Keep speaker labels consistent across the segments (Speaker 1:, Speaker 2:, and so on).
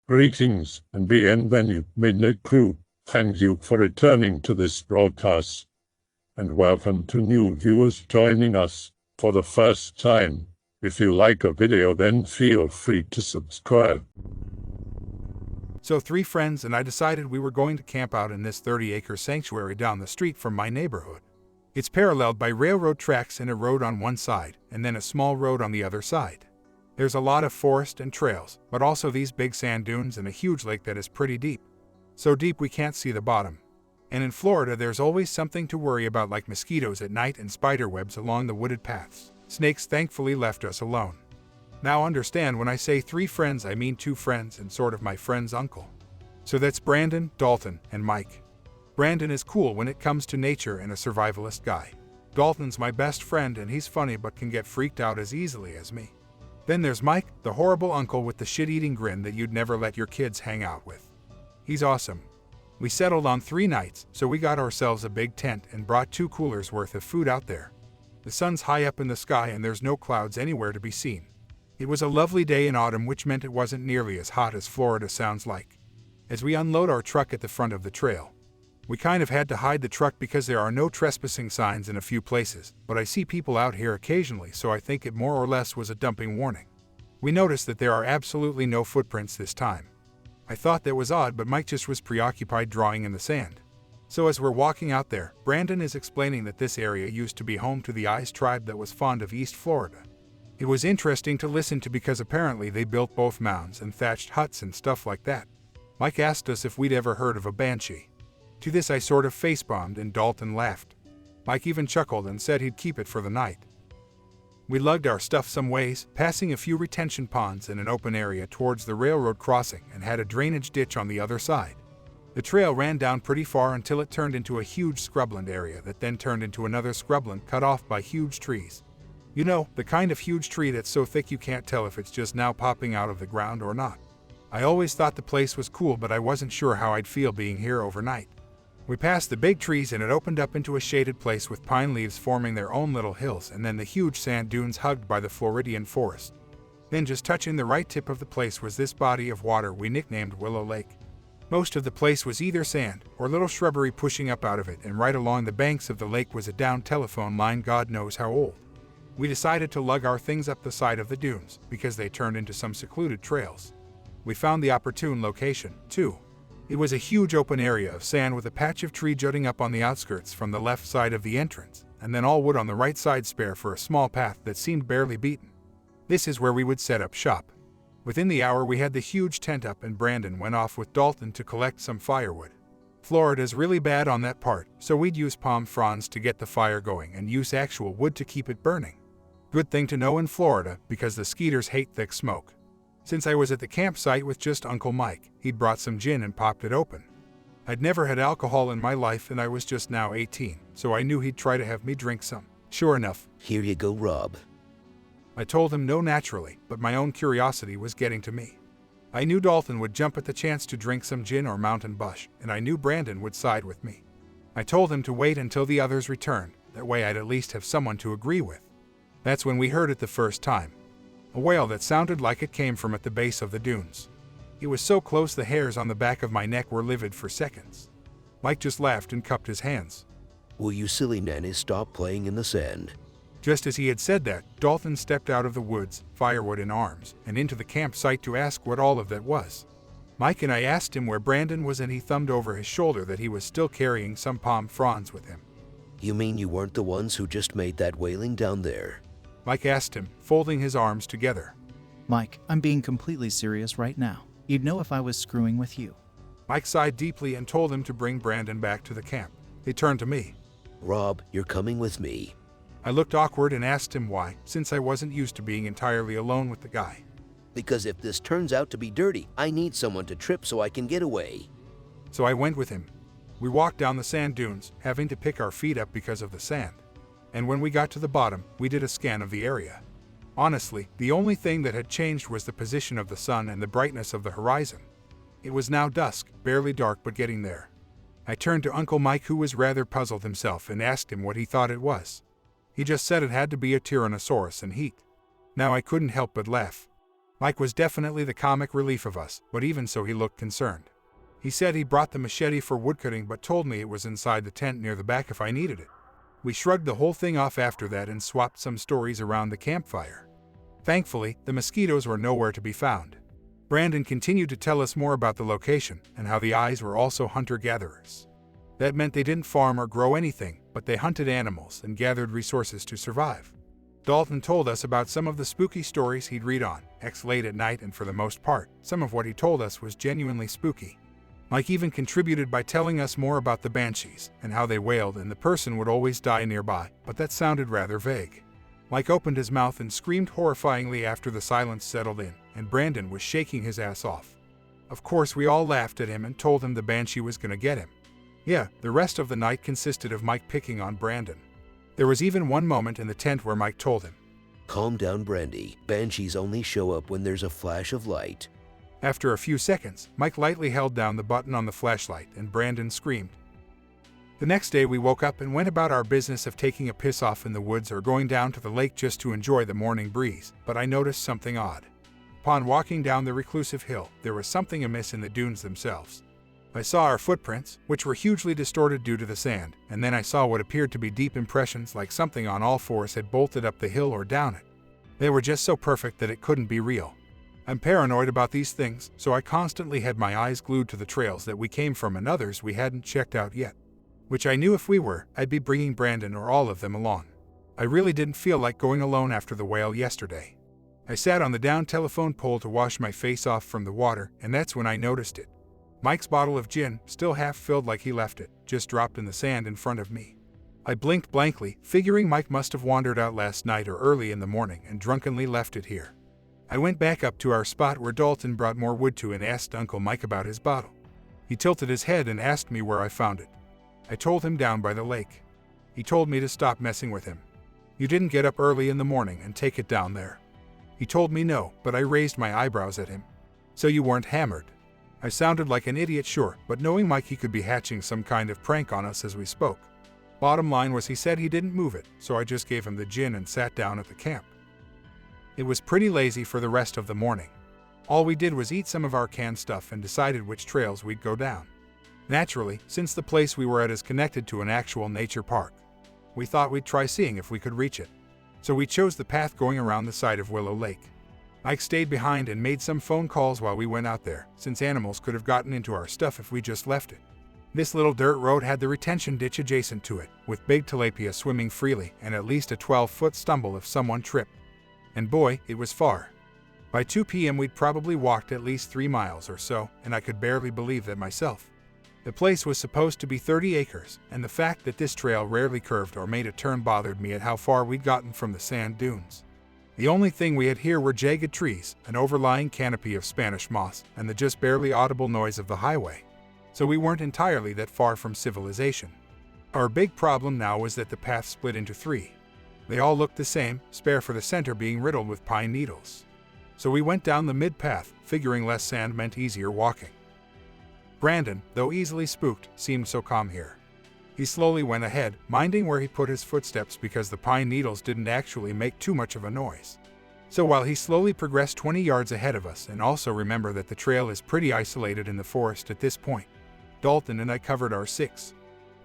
Speaker 1: Greetings and bienvenue, Midnight Crew. Thank you for returning to this broadcast, and welcome to new viewers joining us for the first time. If you like a video, then feel free to subscribe.
Speaker 2: So 3 friends and I decided we were going to camp out in this 30-acre sanctuary down the street from my neighborhood. It's paralleled by railroad tracks and a road on one side, and then a small road on the other side. There's a lot of forest and trails, but also these big sand dunes and a huge lake that is pretty deep. So deep we can't see the bottom. And in Florida there's always something to worry about, like mosquitoes at night and spider webs along the wooded paths. Snakes thankfully left us alone. Now understand, when I say 3 friends I mean 2 friends and sort of my friend's uncle. So that's Brandon, Dalton, and Mike. Brandon is cool when it comes to nature and a survivalist guy. Dalton's my best friend and he's funny but can get freaked out as easily as me. Then there's Mike, the horrible uncle with the shit-eating grin that you'd never let your kids hang out with. He's awesome. We settled on 3 nights, so we got ourselves a big tent and brought 2 coolers worth of food out there. The sun's high up in the sky and there's no clouds anywhere to be seen. It was a lovely day in autumn, which meant it wasn't nearly as hot as Florida sounds like. As we unload our truck at the front of the trail, we kind of had to hide the truck because there are no trespassing signs in a few places, but I see people out here occasionally, so I think it more or less was a dumping warning. We noticed that there are absolutely no footprints this time. I thought that was odd, but Mike just was preoccupied drawing in the sand. So as we're walking out there, Brandon is explaining that this area used to be home to the Ais tribe that was fond of East Florida. It was interesting to listen to because apparently they built both mounds and thatched huts and stuff like that. Mike asked us if we'd ever heard of a banshee. To this I sort of face-bombed and Dalton laughed. Mike even chuckled and said he'd keep it for the night. We lugged our stuff some ways, passing a few retention ponds and an open area towards the railroad crossing, and had a drainage ditch on the other side. The trail ran down pretty far until it turned into a huge scrubland area that then turned into another scrubland cut off by huge trees. You know, the kind of huge tree that's so thick you can't tell if it's just now popping out of the ground or not. I always thought the place was cool, but I wasn't sure how I'd feel being here overnight. We passed the big trees and it opened up into a shaded place with pine leaves forming their own little hills, and then the huge sand dunes hugged by the Floridian forest. Then just touching the right tip of the place was this body of water we nicknamed Willow Lake. Most of the place was either sand or little shrubbery pushing up out of it, and right along the banks of the lake was a downed telephone line, God knows how old. We decided to lug our things up the side of the dunes because they turned into some secluded trails. We found the opportune location, too. It was a huge open area of sand with a patch of tree jutting up on the outskirts from the left side of the entrance, and then all wood on the right side, spare for a small path that seemed barely beaten. This is where we would set up shop. Within the hour we had the huge tent up and Brandon went off with Dalton to collect some firewood. Florida's really bad on that part, so we'd use palm fronds to get the fire going and use actual wood to keep it burning. Good thing to know in Florida, because the skeeters hate thick smoke. Since I was at the campsite with just Uncle Mike, he'd brought some gin and popped it open. I'd never had alcohol in my life and I was just now 18, so I knew he'd try to have me drink some. Sure enough,
Speaker 3: Here you go, Rob.
Speaker 2: I told him no naturally, but my own curiosity was getting to me. I knew Dalton would jump at the chance to drink some gin or mountain bush, and I knew Brandon would side with me. I told him to wait until the others returned, that way I'd at least have someone to agree with. That's when we heard it the first time. A wail that sounded like it came from at the base of the dunes. It was so close the hairs on the back of my neck were livid for seconds. Mike just laughed and cupped his hands.
Speaker 3: Will you silly nannies stop playing in the sand?
Speaker 2: Just as he had said that, Dalton stepped out of the woods, firewood in arms, and into the campsite to ask what all of that was. Mike and I asked him where Brandon was, and he thumbed over his shoulder that he was still carrying some palm fronds with him.
Speaker 3: You mean you weren't the ones who just made that wailing down there?
Speaker 2: Mike asked him, folding his arms together.
Speaker 4: Mike, I'm being completely serious right now. You'd know if I was screwing with you.
Speaker 2: Mike sighed deeply and told him to bring Brandon back to the camp. He turned to me.
Speaker 3: Rob, you're coming with me.
Speaker 2: I looked awkward and asked him why, since I wasn't used to being entirely alone with the guy.
Speaker 3: Because if this turns out to be dirty, I need someone to trip so I can get away.
Speaker 2: So I went with him. We walked down the sand dunes, having to pick our feet up because of the sand. And when we got to the bottom, we did a scan of the area. Honestly, the only thing that had changed was the position of the sun and the brightness of the horizon. It was now dusk, barely dark but getting there. I turned to Uncle Mike, who was rather puzzled himself, and asked him what he thought it was. He just said it had to be a Tyrannosaurus in heat. Now I couldn't help but laugh. Mike was definitely the comic relief of us, but even so he looked concerned. He said he brought the machete for woodcutting but told me it was inside the tent near the back if I needed it. We shrugged the whole thing off after that and swapped some stories around the campfire. Thankfully, the mosquitoes were nowhere to be found. Brandon continued to tell us more about the location and how the eyes were also hunter-gatherers. That meant they didn't farm or grow anything, but they hunted animals and gathered resources to survive. Dalton told us about some of the spooky stories he'd read on X late at night, and for the most part, some of what he told us was genuinely spooky. Mike even contributed by telling us more about the banshees and how they wailed and the person would always die nearby, but that sounded rather vague. Mike opened his mouth and screamed horrifyingly after the silence settled in, and Brandon was shaking his ass off. Of course, we all laughed at him and told him the banshee was gonna get him. Yeah, the rest of the night consisted of Mike picking on Brandon. There was even one moment in the tent where Mike told him,
Speaker 3: Calm down, Brandy. Banshees only show up when there's a flash of light.
Speaker 2: After a few seconds, Mike lightly held down the button on the flashlight and Brandon screamed. The next day we woke up and went about our business of taking a piss off in the woods or going down to the lake just to enjoy the morning breeze, but I noticed something odd. Upon walking down the reclusive hill, there was something amiss in the dunes themselves. I saw our footprints, which were hugely distorted due to the sand, and then I saw what appeared to be deep impressions like something on all fours had bolted up the hill or down it. They were just so perfect that it couldn't be real. I'm paranoid about these things, so I constantly had my eyes glued to the trails that we came from and others we hadn't checked out yet. Which I knew if we were, I'd be bringing Brandon or all of them along. I really didn't feel like going alone after the wail yesterday. I sat on the down telephone pole to wash my face off from the water, and that's when I noticed it. Mike's bottle of gin, still half filled like he left it, just dropped in the sand in front of me. I blinked blankly, figuring Mike must have wandered out last night or early in the morning and drunkenly left it here. I went back up to our spot where Dalton brought more wood to and asked Uncle Mike about his bottle. He tilted his head and asked me where I found it. I told him down by the lake. He told me to stop messing with him. You didn't get up early in the morning and take it down there. He told me no, but I raised my eyebrows at him. So you weren't hammered. I sounded like an idiot, sure, but knowing Mike, he could be hatching some kind of prank on us as we spoke. Bottom line was he said he didn't move it, so I just gave him the gin and sat down at the camp. It was pretty lazy for the rest of the morning. All we did was eat some of our canned stuff and decided which trails we'd go down. Naturally, since the place we were at is connected to an actual nature park, we thought we'd try seeing if we could reach it. So we chose the path going around the side of Willow Lake. Mike stayed behind and made some phone calls while we went out there, since animals could have gotten into our stuff if we just left it. This little dirt road had the retention ditch adjacent to it, with big tilapia swimming freely and at least a 12-foot stumble if someone tripped. And boy, it was far. By 2 p.m. we'd probably walked at least 3 miles or so, and I could barely believe that myself. The place was supposed to be 30 acres, and the fact that this trail rarely curved or made a turn bothered me at how far we'd gotten from the sand dunes. The only thing we had here were jagged trees, an overlying canopy of Spanish moss, and the just barely audible noise of the highway. So we weren't entirely that far from civilization. Our big problem now was that the path split into 3. They all looked the same, spare for the center being riddled with pine needles. So we went down the mid-path, figuring less sand meant easier walking. Brandon, though easily spooked, seemed so calm here. He slowly went ahead, minding where he put his footsteps because the pine needles didn't actually make too much of a noise. So while he slowly progressed 20 yards ahead of us, and also remember that the trail is pretty isolated in the forest at this point, Dalton and I covered our 6.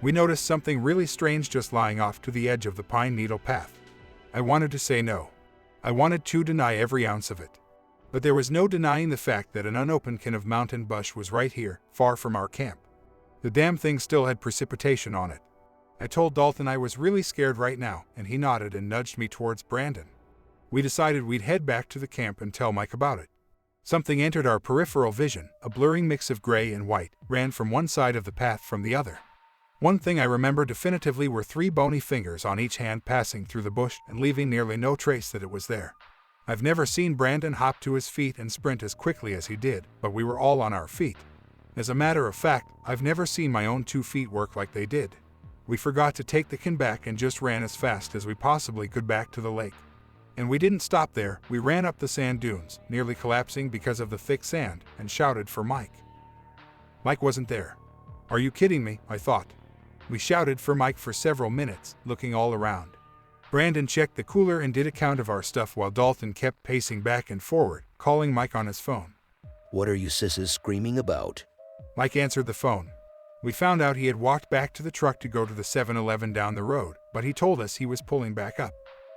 Speaker 2: We noticed something really strange just lying off to the edge of the pine needle path. I wanted to say no. I wanted to deny every ounce of it. But there was no denying the fact that an unopened can of mountain bush was right here, far from our camp. The damn thing still had precipitation on it. I told Dalton I was really scared right now, and he nodded and nudged me towards Brandon. We decided we'd head back to the camp and tell Mike about it. Something entered our peripheral vision, a blurring mix of gray and white, ran from one side of the path from the other. One thing I remember definitively were 3 bony fingers on each hand passing through the bush and leaving nearly no trace that it was there. I've never seen Brandon hop to his feet and sprint as quickly as he did, but we were all on our feet. As a matter of fact, I've never seen my own 2 feet work like they did. We forgot to take the can back and just ran as fast as we possibly could back to the lake. And we didn't stop there, we ran up the sand dunes, nearly collapsing because of the thick sand, and shouted for Mike. Mike wasn't there. Are you kidding me? I thought. We shouted for Mike for several minutes, looking all around. Brandon checked the cooler and did a count of our stuff while Dalton kept pacing back and forward, calling Mike on his phone.
Speaker 3: What are you sisses screaming about?
Speaker 2: Mike answered the phone. We found out he had walked back to the truck to go to the 7-Eleven down the road, but he told us he was pulling back up.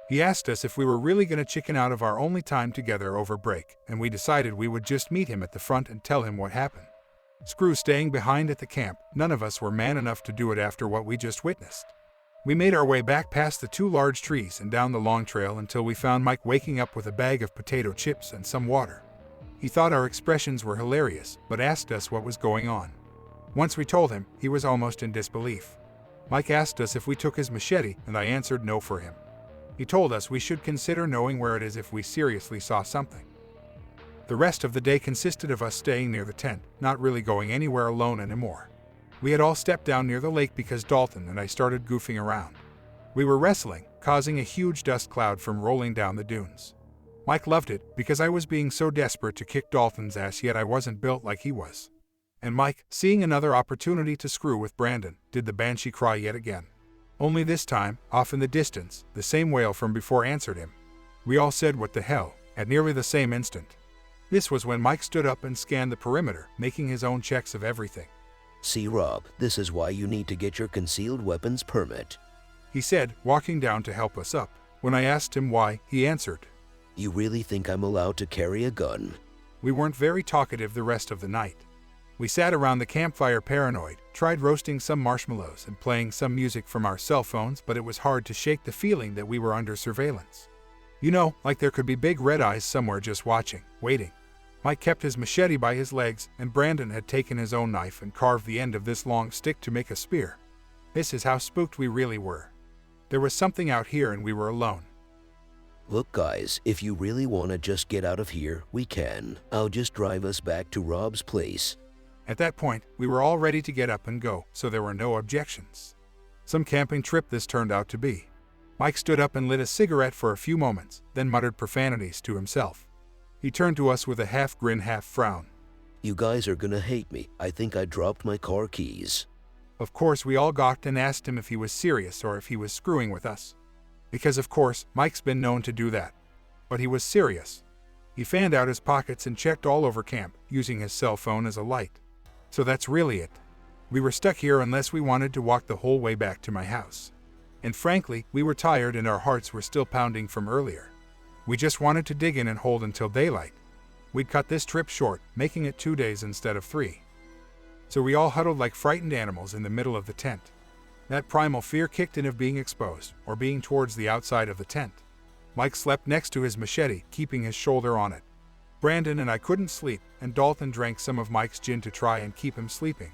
Speaker 2: He asked us if we were really going to chicken out of our only time together over break, and we decided we would just meet him at the front and tell him what happened. Screw staying behind at the camp, none of us were man enough to do it after what we just witnessed. We made our way back past the 2 large trees and down the long trail until we found Mike waking up with a bag of potato chips and some water. He thought our expressions were hilarious, but asked us what was going on. Once we told him, he was almost in disbelief. Mike asked us if we took his machete, and I answered no for him. He told us we should consider knowing where it is if we seriously saw something. The rest of the day consisted of us staying near the tent, not really going anywhere alone anymore. We had all stepped down near the lake because Dalton and I started goofing around. We were wrestling, causing a huge dust cloud from rolling down the dunes. Mike loved it because I was being so desperate to kick Dalton's ass, yet I wasn't built like he was. And Mike, seeing another opportunity to screw with Brandon, did the banshee cry yet again. Only this time, off in the distance, the same wail from before answered him. We all said what the hell, at nearly the same instant. This was when Mike stood up and scanned the perimeter, making his own checks of everything.
Speaker 3: See, Rob, this is why you need to get your concealed weapons permit,
Speaker 2: he said, walking down to help us up. When I asked him why, he answered,
Speaker 3: You really think I'm allowed to carry a gun?
Speaker 2: We weren't very talkative the rest of the night. We sat around the campfire paranoid, tried roasting some marshmallows and playing some music from our cell phones, but it was hard to shake the feeling that we were under surveillance. You know, like there could be big red eyes somewhere just watching, waiting. Mike kept his machete by his legs, and Brandon had taken his own knife and carved the end of this long stick to make a spear. This is how spooked we really were. There was something out here and we were alone.
Speaker 3: Look guys, if you really want to just get out of here, we can. I'll just drive us back to Rob's place.
Speaker 2: At that point, we were all ready to get up and go, so there were no objections. Some camping trip this turned out to be. Mike stood up and lit a cigarette for a few moments, then muttered profanities to himself. He turned to us with a half grin, half frown.
Speaker 3: You guys are gonna hate me. I think I dropped my car keys.
Speaker 2: Of course, we all gawked and asked him if he was serious or if he was screwing with us. Because of course, Mike's been known to do that. But he was serious. He fanned out his pockets and checked all over camp, using his cell phone as a light. So that's really it. We were stuck here unless we wanted to walk the whole way back to my house. And frankly, we were tired and our hearts were still pounding from earlier. We just wanted to dig in and hold until daylight. We'd cut this trip short, making it 2 days instead of 3. So we all huddled like frightened animals in the middle of the tent. That primal fear kicked in of being exposed, or being towards the outside of the tent. Mike slept next to his machete, keeping his shoulder on it. Brandon and I couldn't sleep, and Dalton drank some of Mike's gin to try and keep him sleeping.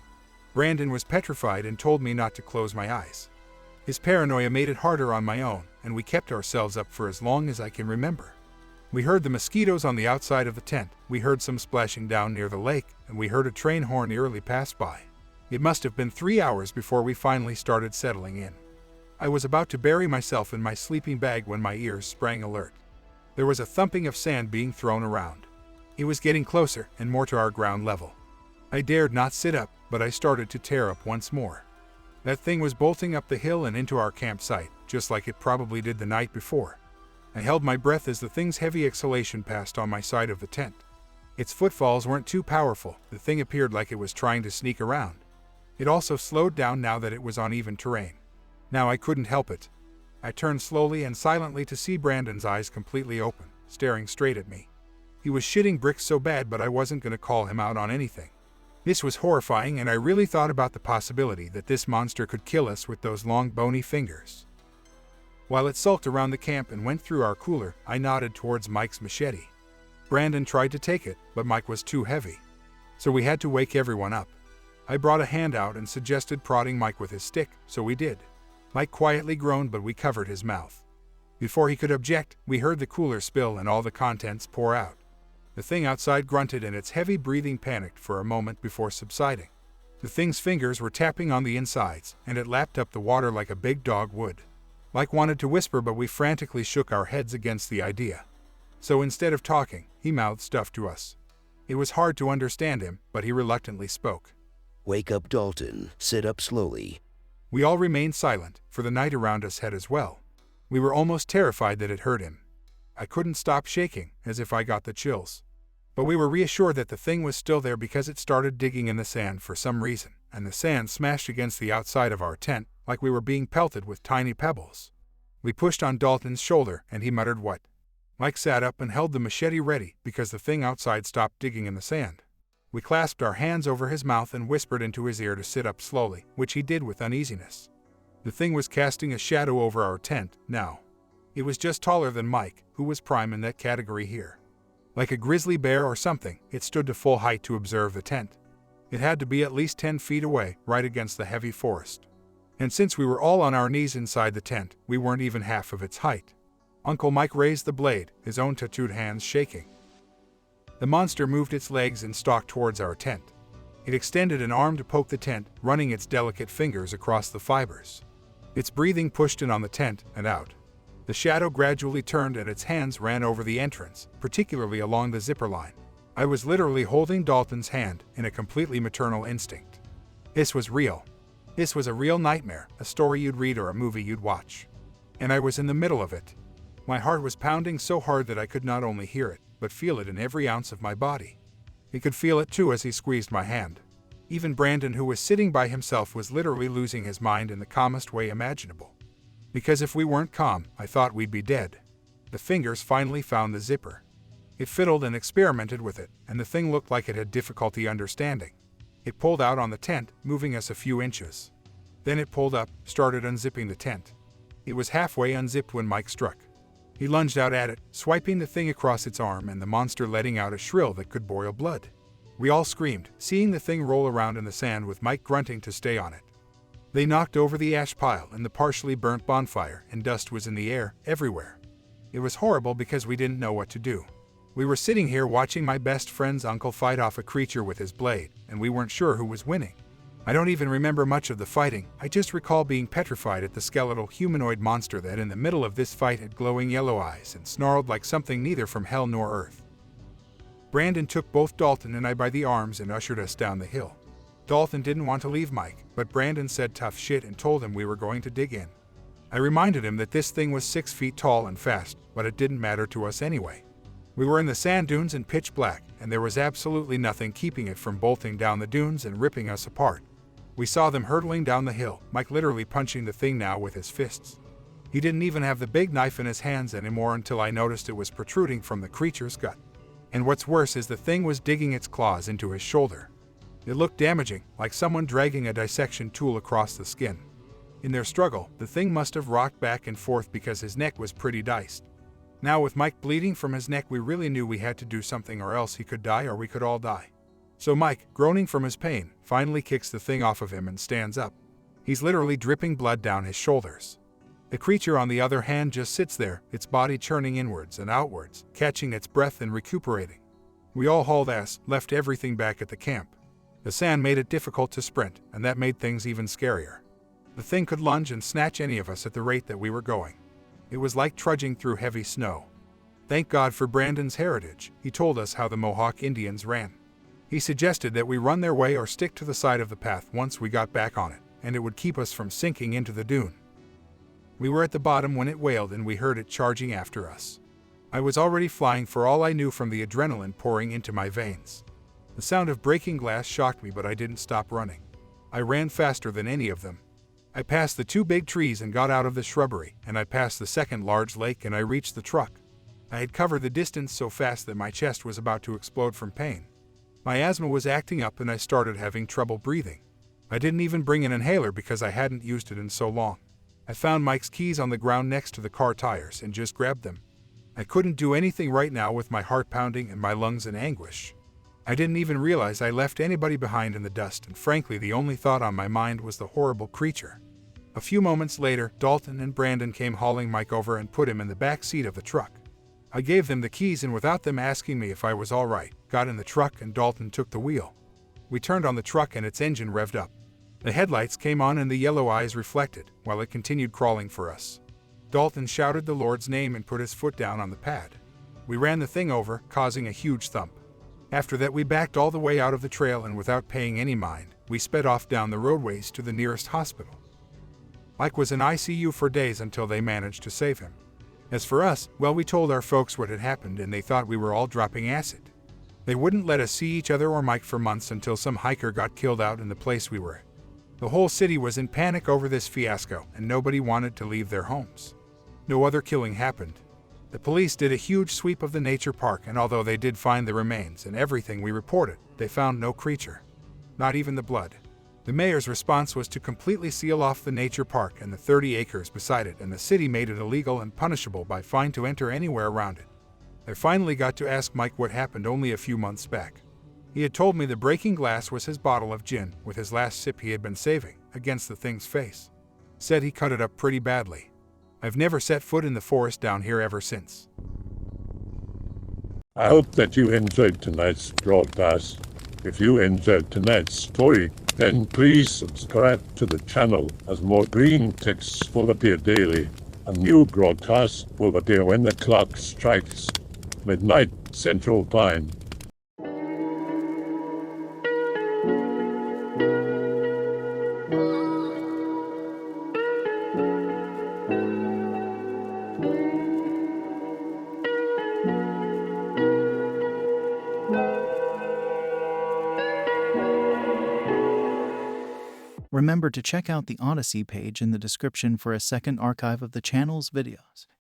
Speaker 2: Brandon was petrified and told me not to close my eyes. His paranoia made it harder on my own, and we kept ourselves up for as long as I can remember. We heard the mosquitoes on the outside of the tent, we heard some splashing down near the lake, and we heard a train horn eerily pass by. It must have been 3 hours before we finally started settling in. I was about to bury myself in my sleeping bag when my ears sprang alert. There was a thumping of sand being thrown around. It was getting closer and more to our ground level. I dared not sit up, but I started to tear up once more. That thing was bolting up the hill and into our campsite, just like it probably did the night before. I held my breath as the thing's heavy exhalation passed on my side of the tent. Its footfalls weren't too powerful, the thing appeared like it was trying to sneak around. It also slowed down now that it was on even terrain. Now I couldn't help it. I turned slowly and silently to see Brandon's eyes completely open, staring straight at me. He was shitting bricks so bad, but I wasn't going to call him out on anything. This was horrifying, and I really thought about the possibility that this monster could kill us with those long bony fingers. While it sulked around the camp and went through our cooler, I nodded towards Mike's machete. Brandon tried to take it, but Mike was too heavy. So we had to wake everyone up. I brought a hand out and suggested prodding Mike with his stick, so we did. Mike quietly groaned, but we covered his mouth. Before he could object, we heard the cooler spill and all the contents pour out. The thing outside grunted and its heavy breathing panicked for a moment before subsiding. The thing's fingers were tapping on the insides, and it lapped up the water like a big dog would. Mike wanted to whisper, but we frantically shook our heads against the idea. So instead of talking, he mouthed stuff to us. It was hard to understand him, but he reluctantly spoke.
Speaker 3: Wake up, Dalton. Sit up slowly.
Speaker 2: We all remained silent, for the night around us had as well. We were almost terrified that it hurt him. I couldn't stop shaking, as if I got the chills. But we were reassured that the thing was still there because it started digging in the sand for some reason, and the sand smashed against the outside of our tent like we were being pelted with tiny pebbles. We pushed on Dalton's shoulder, and he muttered what? Mike sat up and held the machete ready because the thing outside stopped digging in the sand. We clasped our hands over his mouth and whispered into his ear to sit up slowly, which he did with uneasiness. The thing was casting a shadow over our tent now. It was just taller than Mike, who was prime in that category here. Like a grizzly bear or something, it stood to full height to observe the tent. It had to be at least 10 feet away, right against the heavy forest. And since we were all on our knees inside the tent, we weren't even half of its height. Uncle Mike raised the blade, his own tattooed hands shaking. The monster moved its legs and stalked towards our tent. It extended an arm to poke the tent, running its delicate fingers across the fibers. Its breathing pushed in on the tent and out. The shadow gradually turned and its hands ran over the entrance, particularly along the zipper line. I was literally holding Dalton's hand in a completely maternal instinct. This was real. This was a real nightmare, a story you'd read or a movie you'd watch. And I was in the middle of it. My heart was pounding so hard that I could not only hear it, but feel it in every ounce of my body. He could feel it too as he squeezed my hand. Even Brandon, who was sitting by himself, was literally losing his mind in the calmest way imaginable. Because if we weren't calm, I thought we'd be dead. The fingers finally found the zipper. It fiddled and experimented with it, and the thing looked like it had difficulty understanding. It pulled out on the tent, moving us a few inches. Then it pulled up, started unzipping the tent. It was halfway unzipped when Mike struck. He lunged out at it, swiping the thing across its arm, and the monster letting out a shrill that could boil blood. We all screamed, seeing the thing roll around in the sand with Mike grunting to stay on it. They knocked over the ash pile and the partially burnt bonfire, and dust was in the air, everywhere. It was horrible because we didn't know what to do. We were sitting here watching my best friend's uncle fight off a creature with his blade, and we weren't sure who was winning. I don't even remember much of the fighting. I just recall being petrified at the skeletal humanoid monster that in the middle of this fight had glowing yellow eyes and snarled like something neither from hell nor earth. Brandon took both Dalton and I by the arms and ushered us down the hill. Dalton didn't want to leave Mike, but Brandon said tough shit and told him we were going to dig in. I reminded him that this thing was 6 feet tall and fast, but it didn't matter to us anyway. We were in the sand dunes in pitch black, and there was absolutely nothing keeping it from bolting down the dunes and ripping us apart. We saw them hurtling down the hill, Mike literally punching the thing now with his fists. He didn't even have the big knife in his hands anymore until I noticed it was protruding from the creature's gut. And what's worse is the thing was digging its claws into his shoulder. It looked damaging, like someone dragging a dissection tool across the skin. In their struggle, the thing must have rocked back and forth because his neck was pretty diced. Now with Mike bleeding from his neck, we really knew we had to do something or else he could die or we could all die. So Mike, groaning from his pain, finally kicks the thing off of him and stands up. He's literally dripping blood down his shoulders. The creature, on the other hand, just sits there, its body churning inwards and outwards, catching its breath and recuperating. We all hauled ass, left everything back at the camp. The sand made it difficult to sprint, and that made things even scarier. The thing could lunge and snatch any of us at the rate that we were going. It was like trudging through heavy snow. Thank God for Brandon's heritage. He told us how the Mohawk Indians ran. He suggested that we run their way or stick to the side of the path once we got back on it, and it would keep us from sinking into the dune. We were at the bottom when it wailed and we heard it charging after us. I was already flying for all I knew from the adrenaline pouring into my veins. The sound of breaking glass shocked me, but I didn't stop running. I ran faster than any of them. I passed the 2 big trees and got out of the shrubbery, and I passed the second large lake and I reached the truck. I had covered the distance so fast that my chest was about to explode from pain. My asthma was acting up and I started having trouble breathing. I didn't even bring an inhaler because I hadn't used it in so long. I found Mike's keys on the ground next to the car tires and just grabbed them. I couldn't do anything right now with my heart pounding and my lungs in anguish. I didn't even realize I left anybody behind in the dust, and frankly the only thought on my mind was the horrible creature. A few moments later, Dalton and Brandon came hauling Mike over and put him in the back seat of the truck. I gave them the keys and without them asking me if I was all right, got in the truck and Dalton took the wheel. We turned on the truck and its engine revved up. The headlights came on and the yellow eyes reflected, while it continued crawling for us. Dalton shouted the Lord's name and put his foot down on the pad. We ran the thing over, causing a huge thump. After that we backed all the way out of the trail and without paying any mind, we sped off down the roadways to the nearest hospital. Mike was in ICU for days until they managed to save him. As for us, well, we told our folks what had happened and they thought we were all dropping acid. They wouldn't let us see each other or Mike for months until some hiker got killed out in the place we were. The whole city was in panic over this fiasco and nobody wanted to leave their homes. No other killing happened. The police did a huge sweep of the nature park, and although they did find the remains and everything we reported, they found no creature. Not even the blood. The mayor's response was to completely seal off the nature park and the 30 acres beside it, and the city made it illegal and punishable by fine to enter anywhere around it. I finally got to ask Mike what happened only a few months back. He had told me the breaking glass was his bottle of gin, with his last sip he had been saving, against the thing's face. Said he cut it up pretty badly. I've never set foot in the forest down here ever since.
Speaker 1: I hope that you enjoyed tonight's broadcast. If you enjoyed tonight's story, then please subscribe to the channel, as more green texts will appear daily. A new broadcast will appear when the clock strikes midnight Central Time.
Speaker 4: Remember to check out the Odyssey page in the description for a second archive of the channel's videos.